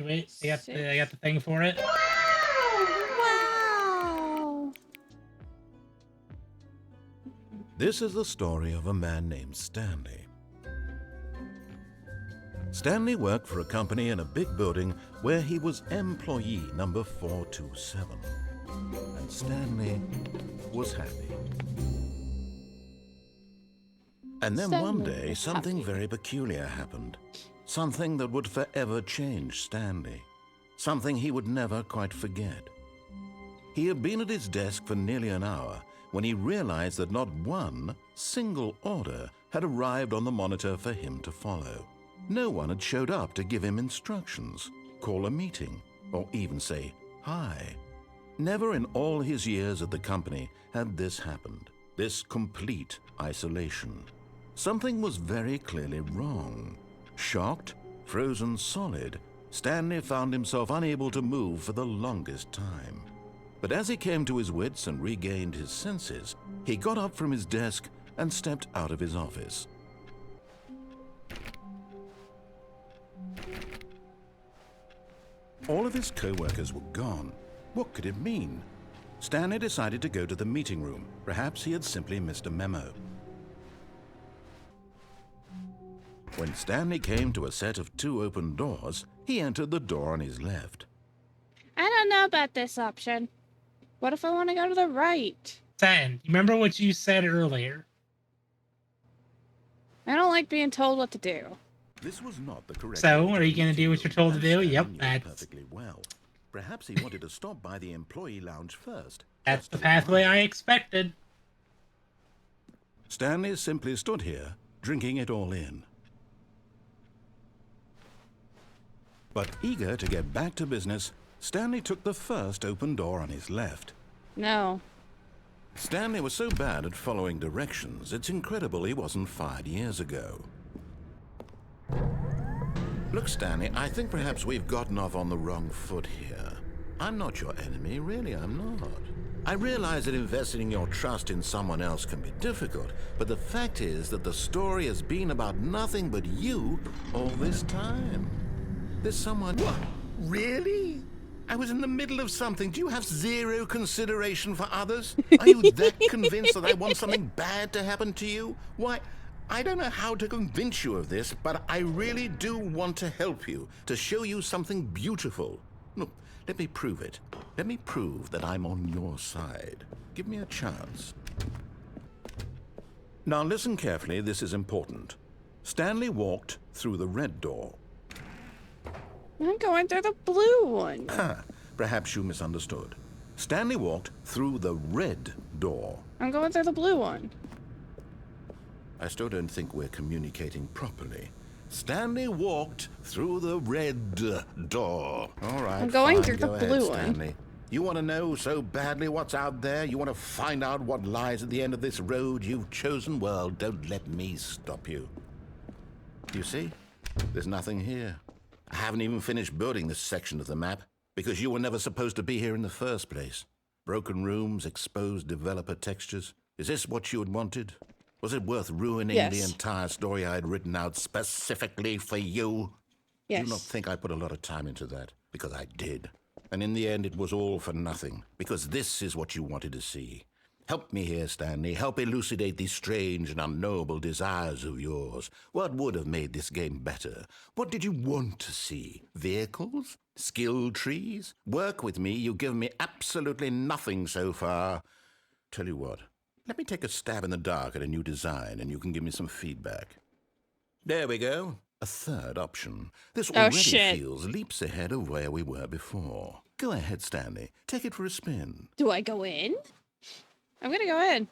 Wait, Six. I got the thing for it. Wow! This is the story of a man named Stanley. Stanley worked for a company in a big building where he was employee number 427. And Stanley was happy. And then one Stanley day, was something happy. very peculiar happened. Something that would forever change Stanley. Something he would never quite forget. He had been at his desk for nearly an hour when he realized that not one single order had arrived on the monitor for him to follow. No one had showed up to give him instructions, call a meeting, or even say hi. Never in all his years at the company had this happened, this complete isolation. Something was very clearly wrong. Shocked, frozen solid, Stanley found himself unable to move for the longest time. But as he came to his wits and regained his senses, he got up from his desk and stepped out of his office. All of his co-workers were gone. What could it mean? Stanley decided to go to the meeting room. Perhaps he had simply missed a memo. When Stanley came to a set of 2 open doors, he entered the door on his left. I don't know about this option. What if I want to go to the right? Satin, remember what you said earlier? I don't like being told what to do. This was not the correct. So, are you going to do what you're told to do? Yep, Stanley knew that's perfectly well. Perhaps he wanted to stop by the employee lounge first. that's just the to pathway admire. I expected. Stanley simply stood here, drinking it all in. But eager to get back to business, Stanley took the first open door on his left. No. Stanley was so bad at following directions, it's incredible he wasn't fired years ago. Look, Stanley, I think perhaps we've gotten off on the wrong foot here. I'm not your enemy, really, I'm not. I realize that investing your trust in someone else can be difficult, but the fact is that the story has been about nothing but you all this time. There's someone... What? Really? I was in the middle of something. Do you have zero consideration for others? Are you that convinced that I want something bad to happen to you? Why, I don't know how to convince you of this, but I really do want to help you, to show you something beautiful. Look, let me prove it. Let me prove that I'm on your side. Give me a chance. Now listen carefully, this is important. Stanley walked through the red door. I'm going through the blue one. Perhaps you misunderstood. Stanley walked through the red door. I'm going through the blue one. I still don't think we're communicating properly. Stanley walked through the red door. All right, I'm going fine, through the go ahead, blue one. Stanley. You want to know so badly what's out there? You want to find out what lies at the end of this road you've chosen? Well, don't let me stop you. You see? There's nothing here. I haven't even finished building this section of the map because you were never supposed to be here in the first place. Broken rooms, exposed developer textures. Is this what you had wanted? Was it worth ruining the Yes. entire story I had written out specifically for you? Yes. Do not think I put a lot of time into that, because I did. And in the end, it was all for nothing, because this is what you wanted to see. Help me here, Stanley. Help elucidate these strange and unknowable desires of yours. What would have made this game better? What did you want to see? Vehicles? Skill trees? Work with me. You've given me absolutely nothing so far. Tell you what, let me take a stab in the dark at a new design, and you can give me some feedback. There we go. A third option. This already feels leaps ahead of where we were before. Go ahead, Stanley. Take it for a spin. Do I go in? I'm gonna go in.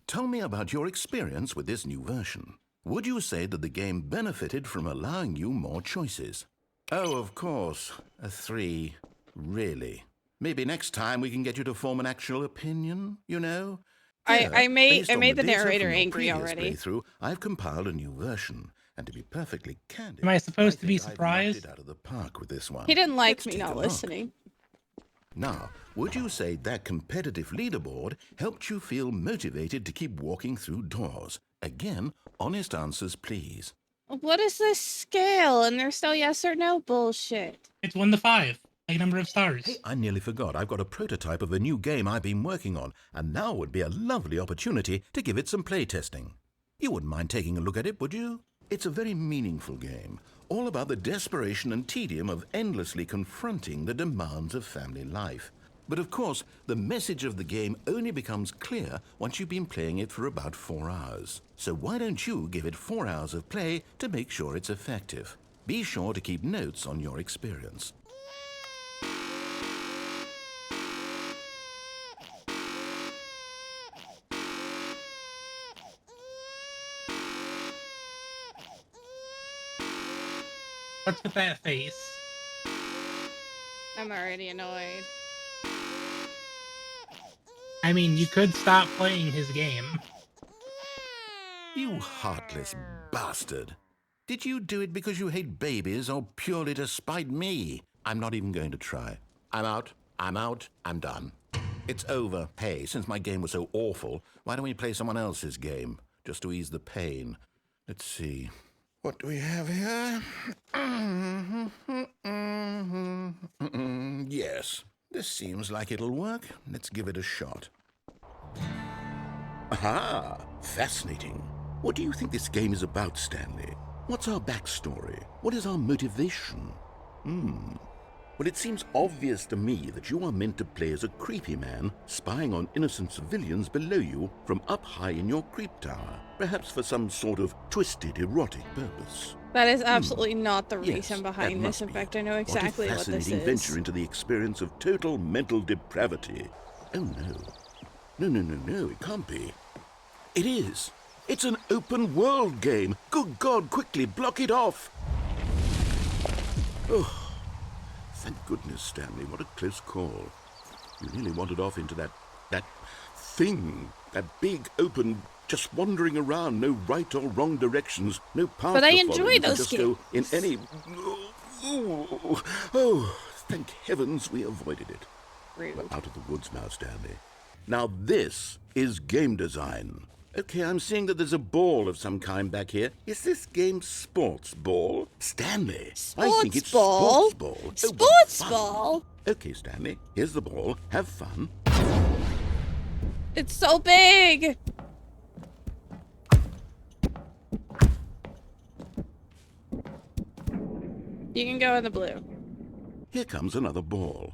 Tell me about your experience with this new version. Would you say that the game benefited from allowing you more choices? Oh, of course. A 3. Really? Maybe next time we can get you to form an actual opinion, you know? I made Based on the data narrator from your angry previous already. playthrough, I've compiled a new version. And to be perfectly candid, Am I supposed to be think I've knocked surprised? it out of the park with this one. He didn't like Let's me take a not look. listening. Now, would you say that competitive leaderboard helped you feel motivated to keep walking through doors? Again, honest answers, please. What is this scale? And there's still yes or no bullshit. It's 1 to 5, like number of stars. Hey, I nearly forgot. I've got a prototype of a new game I've been working on, and now would be a lovely opportunity to give it some playtesting. You wouldn't mind taking a look at it, would you? It's a very meaningful game, all about the desperation and tedium of endlessly confronting the demands of family life. But of course, the message of the game only becomes clear once you've been playing it for about 4 hours. So why don't you give it 4 hours of play to make sure it's effective? Be sure to keep notes on your experience. What's with that face? I'm already annoyed. I mean, you could stop playing his game. You heartless bastard. Did you do it because you hate babies or purely to spite me? I'm not even going to try. I'm out, I'm done. It's over. Hey, since my game was so awful, why don't we play someone else's game, just to ease the pain? Let's see. What do we have here? Yes, this seems like it'll work. Let's give it a shot. Aha! Fascinating. What do you think this game is about, Stanley? What's our backstory? What is our motivation? Well, it seems obvious to me that you are meant to play as a creepy man spying on innocent civilians below you from up high in your creep tower, perhaps for some sort of twisted erotic purpose. That is absolutely not the Yes, reason that behind this. must In be. fact, I know exactly what what a this fascinating is. venture into the experience of total mental depravity. Oh no. No, it can't be. It is. It's an open world game. Good God, quickly block it off. Oh. Thank goodness, Stanley. What a close call. You really wandered off into that thing. That big, open, just wandering around, no right or wrong directions, no path But I to enjoy follow. You could those just go in games. any... Oh, thank heavens we avoided it. Rude. We're out of the woods now, Stanley. Now this is game design. Okay, I'm seeing that there's a ball of some kind back here. Is this game sports ball? Stanley, I think it's ball? sports ball. Oh, what Sports fun. ball? Okay, Stanley, here's the ball. Have fun. It's so big! You can go in the blue. Here comes another ball.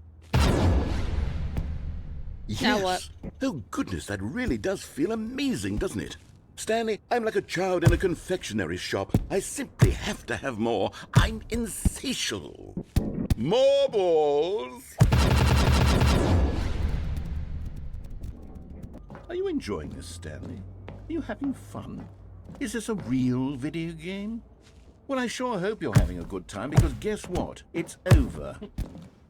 Yes. Now what? Oh, goodness, that really does feel amazing, doesn't it? Stanley, I'm like a child in a confectionery shop. I simply have to have more. I'm insatiable. More balls! Are you enjoying this, Stanley? Are you having fun? Is this a real video game? Well, I sure hope you're having a good time, because guess what? It's over.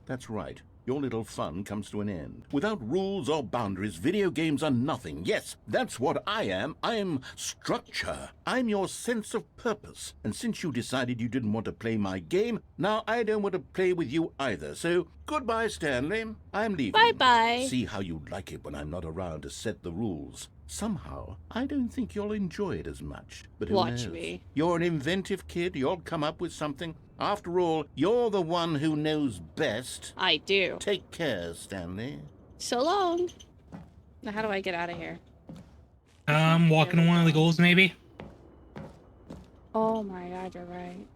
That's right. Your little fun comes to an end. Without rules or boundaries, video games are nothing. Yes, that's what I am. I am structure. I'm your sense of purpose. And since you decided you didn't want to play my game, now I don't want to play with you either. So, goodbye, Stanley. I'm leaving. Bye-bye. See how you like it when I'm not around to set the rules. Somehow, I don't think you'll enjoy it as much. But who Watch knows? me. You're an inventive kid. You'll come up with something. After all, you're the one who knows best. I do. Take care, Stanley. So long. Now, how do I get out of here? Walking one of the goals, maybe? Oh my god, you're right.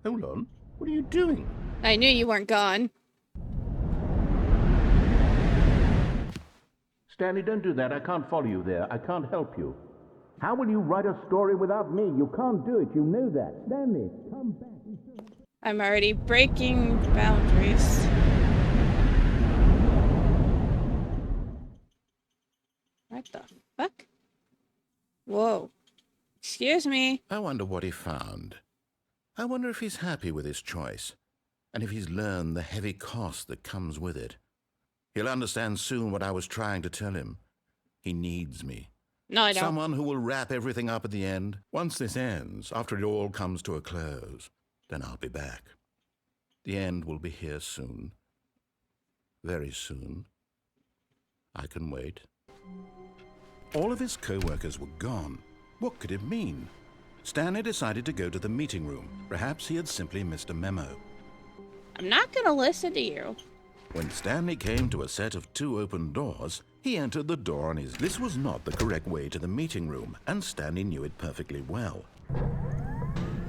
Hold on. What are you doing? I knew you weren't gone. Stanley, don't do that. I can't follow you there. I can't help you. How will you write a story without me? You can't do it. You know that. Stanley, come back. I'm already breaking boundaries. What the fuck? Whoa. Excuse me. I wonder what he found. I wonder if he's happy with his choice, and if he's learned the heavy cost that comes with it. He'll understand soon what I was trying to tell him. He needs me. No, I don't. Someone who will wrap everything up at the end. Once this ends, after it all comes to a close, then I'll be back. The end will be here soon. Very soon. I can wait. All of his co-workers were gone. What could it mean? Stanley decided to go to the meeting room. Perhaps he had simply missed a memo. I'm not gonna listen to you. When Stanley came to a set of 2 open doors, he entered the door on his... This was not the correct way to the meeting room, and Stanley knew it perfectly well.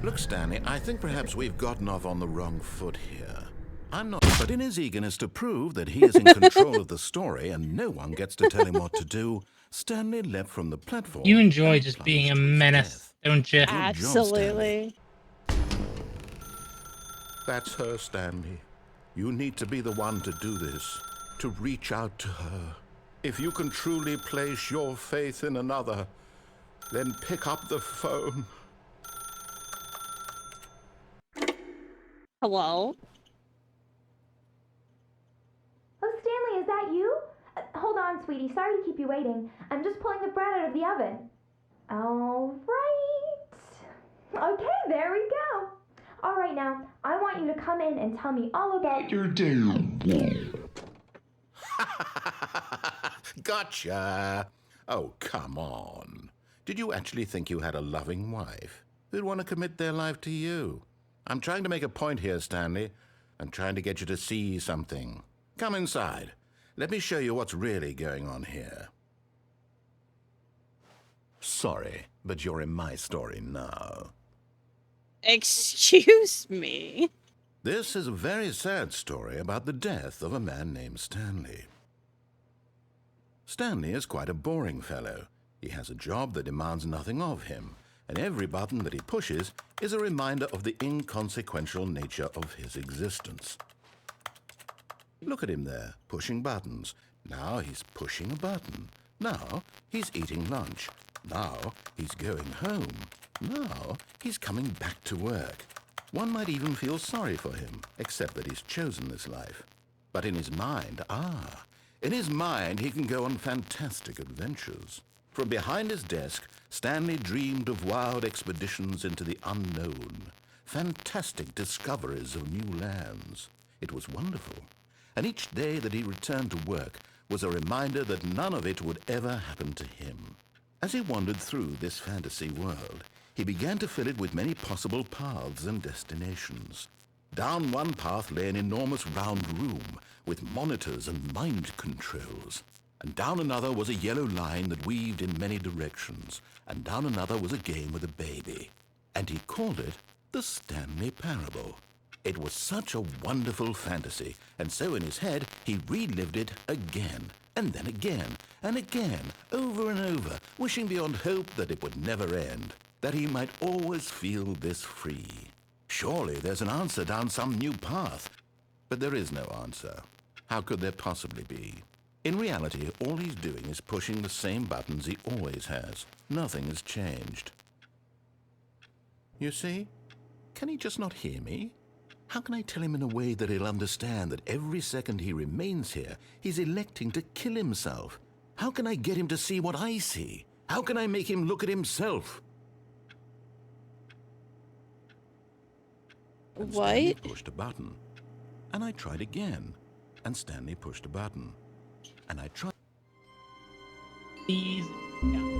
Look, Stanley, I think perhaps we've gotten off on the wrong foot here. I'm not... But in his eagerness to prove that he is in control of the story and no one gets to tell him what to do, Stanley leapt from the platform. You enjoy and just plunged being a to his menace, death. don't you? job, Absolutely. That's her, Stanley. You need to be the one to do this, to reach out to her. If you can truly place your faith in another, then pick up the phone. Hello? Oh, Stanley, is that you? Hold on, sweetie. Sorry to keep you waiting. I'm just pulling the bread out of the oven. All right. Okay, there we go. All right, now, I want you to come in and tell me all about your day. Gotcha. Oh, come on. Did you actually think you had a loving wife who'd want to commit their life to you? I'm trying to make a point here, Stanley. I'm trying to get you to see something. Come inside. Let me show you what's really going on here. Sorry, but you're in my story now. Excuse me? This is a very sad story about the death of a man named Stanley. Stanley is quite a boring fellow. He has a job that demands nothing of him, and every button that he pushes is a reminder of the inconsequential nature of his existence. Look at him there, pushing buttons. Now he's pushing a button. Now he's eating lunch. Now he's going home. Now he's coming back to work. One might even feel sorry for him, except that he's chosen this life. But in his mind, in his mind he can go on fantastic adventures. From behind his desk, Stanley dreamed of wild expeditions into the unknown, fantastic discoveries of new lands. It was wonderful. And each day that he returned to work was a reminder that none of it would ever happen to him. As he wandered through this fantasy world, he began to fill it with many possible paths and destinations. Down one path lay an enormous round room with monitors and mind controls. And down another was a yellow line that weaved in many directions. And down another was a game with a baby. And he called it the Stanley Parable. It was such a wonderful fantasy, and so in his head he relived it again, and then again, and again, over and over, wishing beyond hope that it would never end, that he might always feel this free. Surely there's an answer down some new path. But there is no answer. How could there possibly be? In reality, all he's doing is pushing the same buttons he always has. Nothing has changed. You see? Can he just not hear me? How can I tell him in a way that he'll understand that every second he remains here, he's electing to kill himself? How can I get him to see what I see? How can I make him look at himself? And Stanley pushed a button. And I tried again. And Stanley pushed a button. And I tried... Please. Yeah.